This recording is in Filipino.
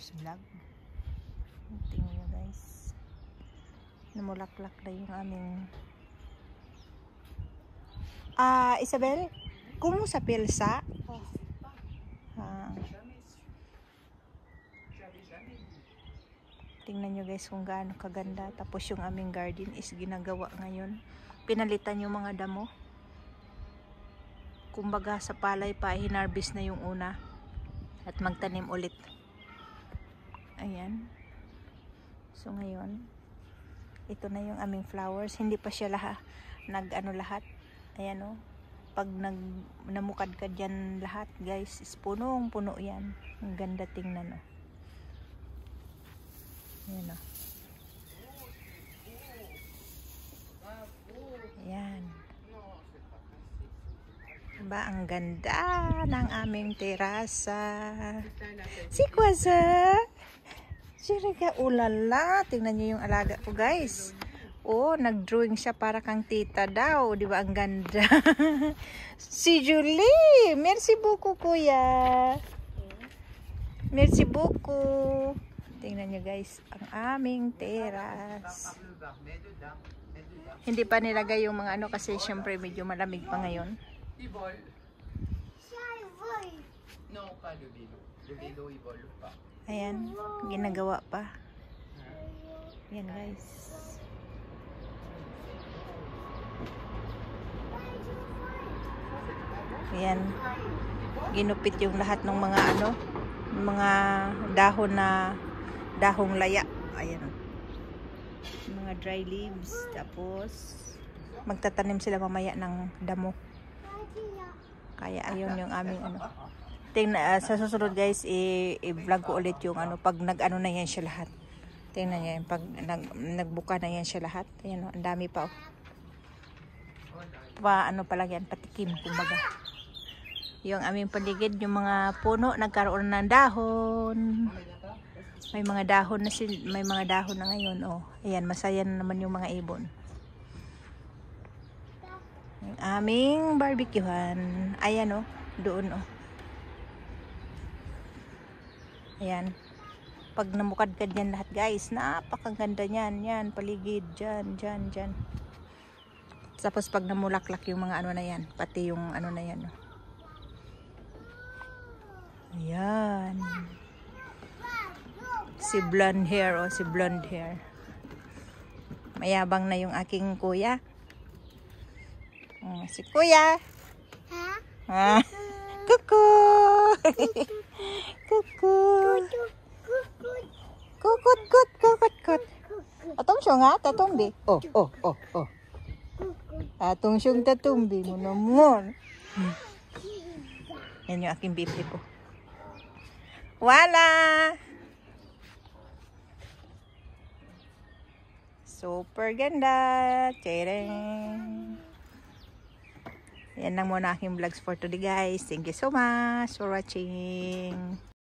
Flowers Vlog. Tingnan nyo guys, namulaklak na yung aming Isabel, kumu sa pilsa? Tingnan nyo guys kung gaano kaganda. Tapos yung aming garden is ginagawa ngayon. Pinalitan yung mga damo. Kumbaga sa palay pa, hinarbis na yung una. At magtanim ulit. Ayan. So ngayon, ito na yung aming flowers. Hindi pa siya lahat. Lahat. Ayan o. Pag namukad ka dyan lahat guys, is punong-puno yan. Ang ganda tingnan o. Ayan o. Ayan. Diba ang ganda ng aming terasa. Si Kwaza. Siriga ulala. Tingnan nyo yung alaga ko guys. Oh, nag-drawing siya para kang tita daw. Di ba ang ganda? Si Julie. Merci beaucoup kuya. Merci beaucoup. Tingnan nyo guys, ang aming teras. Hindi pa nilagay yung mga kasi syempre medyo malamig pa ngayon. Ayan, ginagawa pa. Ayan guys. Ayan, ginupit yung lahat ng mga mga dahong laya. Ayan. Mga dry leaves. Tapos magtatanim sila mamaya ng damo. Kaya ayun yung aming sa susunod guys, i-vlog ko ulit yung pag na yan siya lahat. Tingnan niyo yung pag nagbuka na yan siya lahat. Ayan, ang dami pa pa lang yan, patikim kumbaga. Yung aming paligid, yung mga puno nagkaroon ng dahon. May mga dahon na ngayon Ayan, masaya na naman yung mga ibon. Yung aming barbecuehan. Ayan doon Ayan. Pag namukad ka dyan lahat guys, napakaganda niyan. Yan, paligid dyan. Tapos pag namulaklak yung mga na yan, pati yung na yan. Ayan. Si blonde hair. Mayabang na yung aking kuya. Si kuya. Ha? Kuku. Kuku. Kukut. Atong siya nga, tatumbi. Oh. Atong siyang tatumbi mo naman. Yan yung aking bibi ko. Wala! Super ganda! Tadang! Yan lang muna aking vlogs for today guys. Thank you so much for watching.